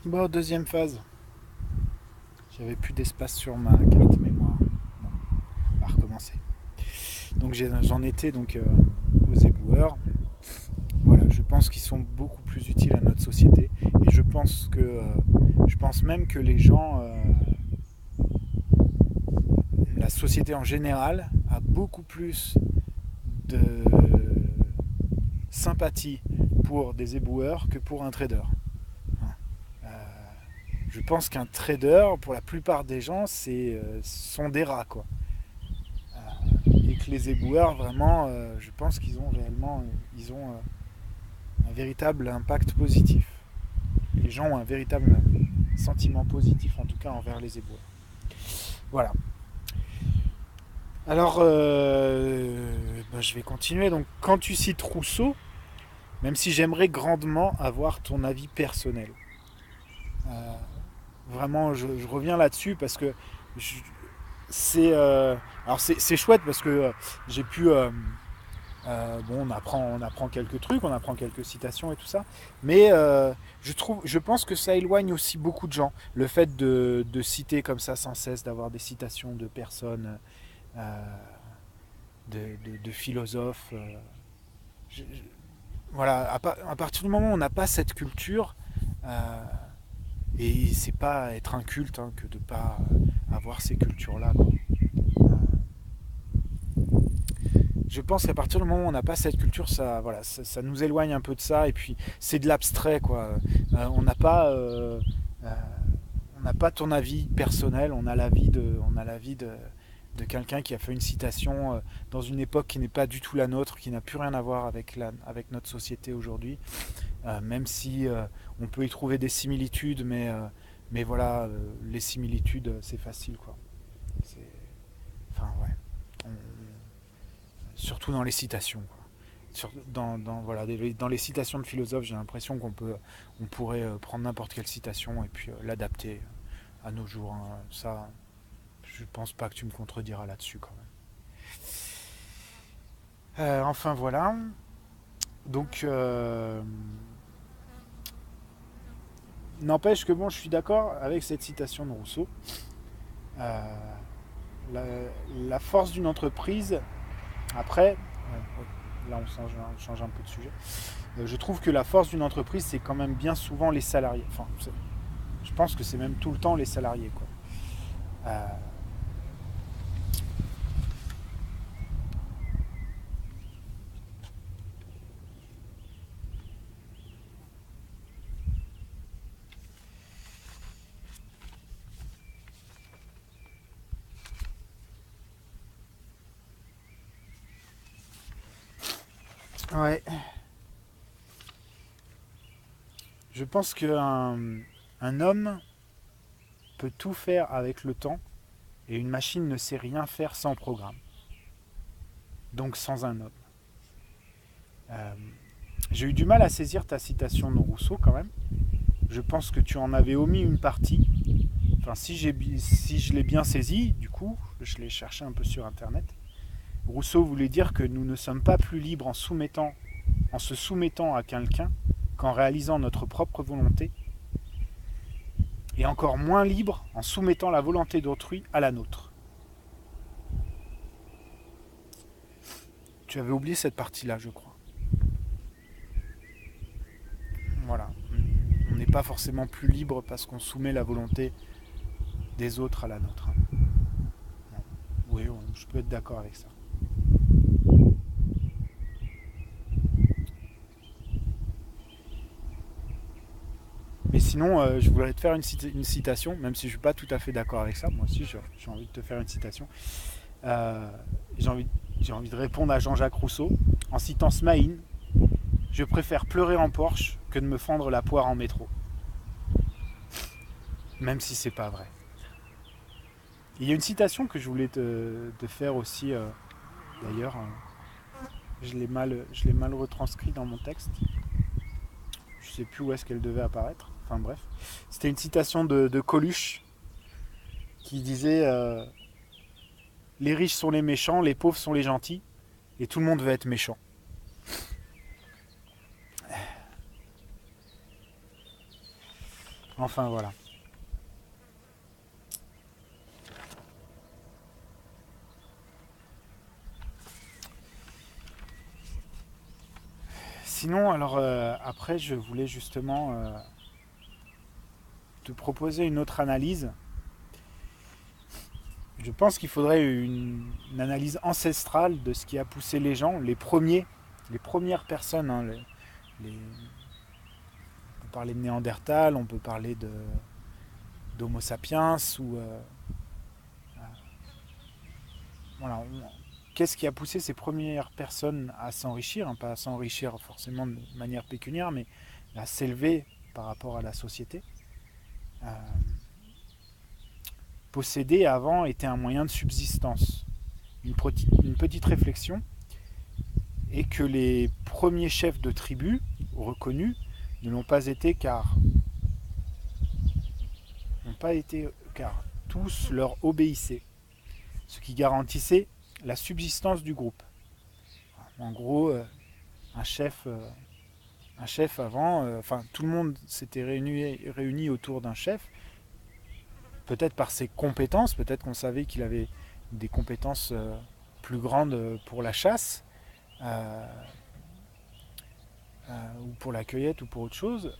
Bon, deuxième phase. J'avais plus d'espace sur ma carte mémoire. Bon, on va recommencer. Donc j'en étais donc aux éboueurs. Voilà, je pense qu'ils sont beaucoup plus utiles à notre société. Et je pense même que les gens, la société en général, a beaucoup plus de sympathie pour des éboueurs que pour un trader. Euh, je pense qu'un trader, pour la plupart des gens, sont des rats, quoi. Et que les éboueurs, vraiment, je pense qu'ils ont réellement, ils ont un véritable impact positif. Les gens ont un véritable sentiment positif, en tout cas, envers les éboueurs. Voilà. Alors, je vais continuer. Donc, quand tu cites Rousseau, même si j'aimerais grandement avoir ton avis personnel, euh, vraiment, je reviens là-dessus parce que je- c'est chouette parce que j'ai pu bon, on apprend quelques trucs, on apprend quelques citations et tout ça, mais je pense que ça éloigne aussi beaucoup de gens. Le fait de citer comme ça sans cesse, d'avoir des citations de personnes, euh, de philosophes. Je- voilà, à partir du moment où on n'a pas cette culture, euh, et c'est pas être inculte hein, que de pas avoir ces cultures-là, quoi. Je pense qu'à partir du moment où on n'a pas cette culture, ça nous éloigne un peu de ça. Et puis c'est de l'abstrait, quoi. On n'a pas, euh, on n'a pas ton avis personnel. On a l'avis de quelqu'un qui a fait une citation dans une époque qui n'est pas du tout la nôtre, qui n'a plus rien à voir avec notre société aujourd'hui. Même si on peut y trouver des similitudes, mais voilà, les similitudes, c'est facile, quoi. C'est, enfin ouais. On- Surtout dans les citations, quoi. Voilà, dans les citations de philosophes, j'ai l'impression on pourrait prendre n'importe quelle citation et puis l'adapter à nos jours, hein. Ça, je pense pas que tu me contrediras là-dessus quand même. Enfin voilà. Donc, n'empêche que bon, je suis d'accord avec cette citation de Rousseau. Euh, la, la force d'une entreprise, après, là on change un peu de sujet. Je trouve que la force d'une entreprise, c'est quand même bien souvent les salariés. Enfin, je pense que c'est même tout le temps les salariés, quoi. Euh, ouais. Je pense un homme peut tout faire avec le temps et une machine ne sait rien faire sans programme. Donc sans un homme. Euh, j'ai eu du mal à saisir ta citation de Rousseau quand même. Je pense que tu en avais omis une partie. Enfin, si je l'ai bien saisi, du coup, je l'ai cherché un peu sur Internet. Rousseau voulait dire que nous ne sommes pas plus libres en se soumettant à quelqu'un qu'en réalisant notre propre volonté, et encore moins libres en soumettant la volonté d'autrui à la nôtre. Tu avais oublié cette partie-là, je crois. Voilà. On n'est pas forcément plus libre parce qu'on soumet la volonté des autres à la nôtre. Oui, je peux être d'accord avec ça. Mais sinon, je voudrais te faire une citation, même si je ne suis pas tout à fait d'accord avec ça. Moi aussi, j'ai envie de te faire une citation. Euh, j'ai envie, j'ai envie de répondre à Jean-Jacques Rousseau en citant Smaïn. Je préfère pleurer en Porsche que de me fendre la poire en métro. Même si c'est pas vrai. Il y a une citation que je voulais te faire aussi, d'ailleurs. Je l'ai mal retranscrit dans mon texte. Je sais plus où est-ce qu'elle devait apparaître. Enfin bref. C'était une citation de Coluche qui disait les riches sont les méchants, les pauvres sont les gentils, et tout le monde veut être méchant. Enfin voilà. Sinon, alors après, je voulais justement te proposer une autre analyse. Je pense qu'il faudrait une analyse ancestrale de ce qui a poussé les gens, les premières personnes. Hein, on peut parler de Néandertal, on peut parler d'Homo sapiens ou voilà. Qu'est-ce qui a poussé ces premières personnes à s'enrichir, hein, pas à s'enrichir forcément de manière pécuniaire, mais à s'élever par rapport à la société. Euh, Posséder avant était un moyen de subsistance. Une petite réflexion est que les premiers chefs de tribu reconnus ne l'ont pas été car tous leur obéissaient, ce qui garantissait la subsistance du groupe. En gros, un chef, euh, un chef avant, enfin tout le monde s'était réuni autour d'un chef, peut-être par ses compétences, peut-être qu'on savait qu'il avait des compétences plus grandes pour la chasse, euh, ou pour la cueillette, ou pour autre chose,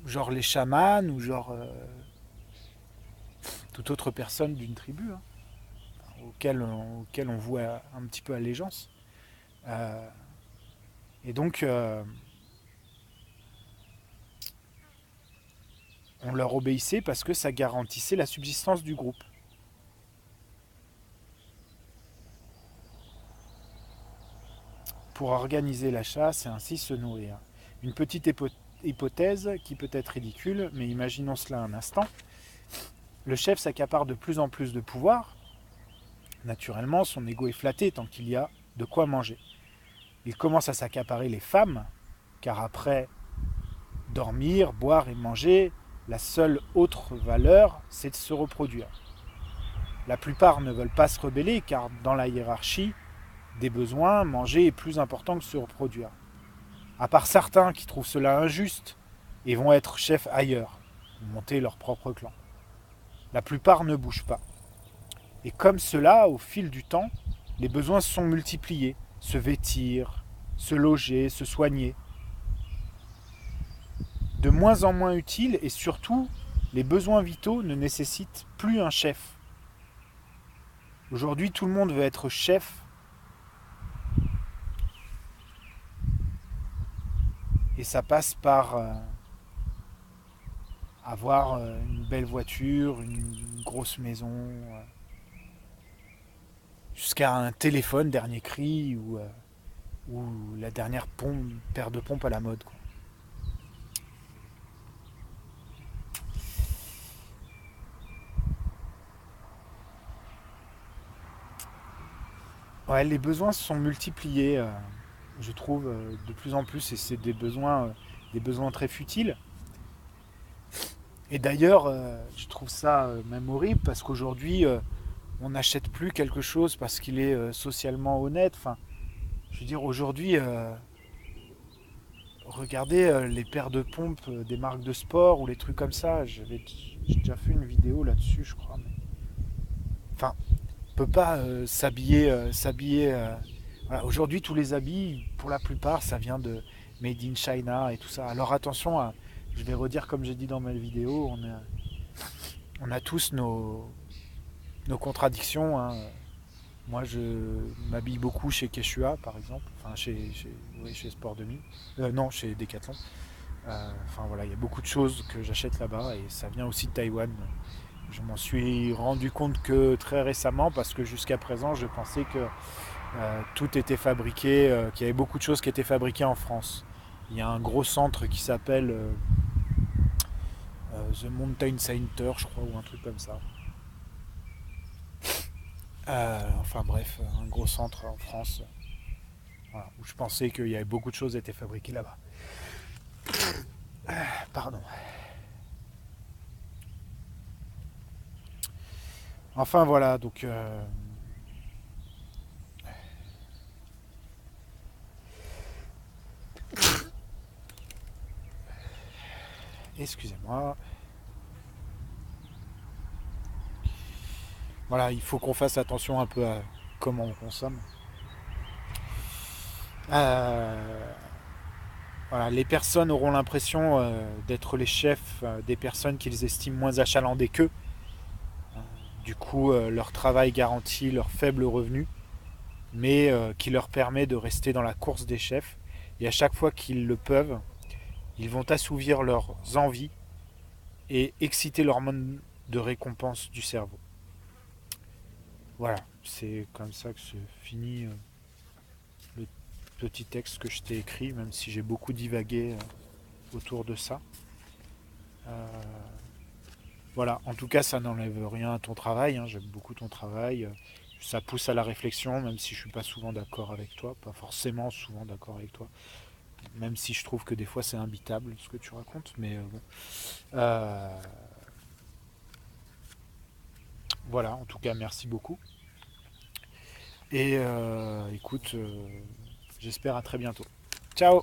genre les chamans, ou genre toute autre personne d'une tribu, hein, auquel on voue un petit peu allégeance. Euh, et donc, on leur obéissait parce que ça garantissait la subsistance du groupe. Pour organiser la chasse et ainsi se nourrir. Une petite hypothèse qui peut être ridicule, mais imaginons cela un instant. Le chef s'accapare de plus en plus de pouvoir. Naturellement, son ego est flatté tant qu'il y a de quoi manger. Il commence à s'accaparer les femmes, car après dormir, boire et manger, la seule autre valeur, c'est de se reproduire. La plupart ne veulent pas se rebeller, car dans la hiérarchie des besoins, manger est plus important que se reproduire. À part certains qui trouvent cela injuste et vont être chefs ailleurs, monter leur propre clan. La plupart ne bougent pas. Et comme cela, au fil du temps, les besoins se sont multipliés. Se vêtir, se loger, se soigner. De moins en moins utiles et surtout, les besoins vitaux ne nécessitent plus un chef. Aujourd'hui, tout le monde veut être chef et ça passe par avoir une belle voiture, une grosse maison, jusqu'à un téléphone dernier cri ou la dernière paire de pompes à la mode, quoi. Ouais, les besoins se sont multipliés, je trouve, de plus en plus, et c'est des besoins très futiles. Et d'ailleurs, je trouve ça même horrible parce qu'aujourd'hui, on n'achète plus quelque chose parce qu'il est socialement honnête. Enfin, je veux dire, aujourd'hui, regardez les paires de pompes des marques de sport ou les trucs comme ça. J'ai déjà fait une vidéo là-dessus, je crois. Enfin, on peut pas s'habiller. Voilà. Aujourd'hui, tous les habits, pour la plupart, ça vient de Made in China et tout ça. Alors attention, je vais redire comme j'ai dit dans ma vidéo, on a tous nos contradictions, hein. Moi, je m'habille beaucoup chez Quechua, par exemple. Enfin, oui, chez Sport 2000. Non, chez Decathlon. Enfin, voilà, il y a beaucoup de choses que j'achète là-bas et ça vient aussi de Taïwan. Je m'en suis rendu compte que très récemment parce que jusqu'à présent, je pensais que tout était fabriqué, qu'il y avait beaucoup de choses qui étaient fabriquées en France. Il y a un gros centre qui s'appelle The Mountain Center, je crois, ou un truc comme ça. Enfin bref, un gros centre en France, voilà, où je pensais qu'il y avait beaucoup de choses qui étaient fabriquées là-bas. Pardon. Enfin voilà, donc excusez-moi. Voilà, il faut qu'on fasse attention un peu à comment on consomme. Euh, voilà, les personnes auront l'impression d'être les chefs des personnes qu'ils estiment moins achalandées qu'eux. Du coup, leur travail garantit leur faible revenu, mais qui leur permet de rester dans la course des chefs. Et à chaque fois qu'ils le peuvent, ils vont assouvir leurs envies et exciter l'hormone de récompense du cerveau. Voilà, c'est comme ça que se finit le petit texte que je t'ai écrit, même si j'ai beaucoup divagué autour de ça. Euh, voilà, en tout cas, ça n'enlève rien à ton travail, hein. J'aime beaucoup ton travail. Ça pousse à la réflexion, même si je suis pas souvent d'accord avec toi, pas forcément souvent d'accord avec toi, même si je trouve que des fois c'est imbitable ce que tu racontes, mais bon. Euh, voilà, en tout cas, merci beaucoup. Et écoute, j'espère à très bientôt. Ciao.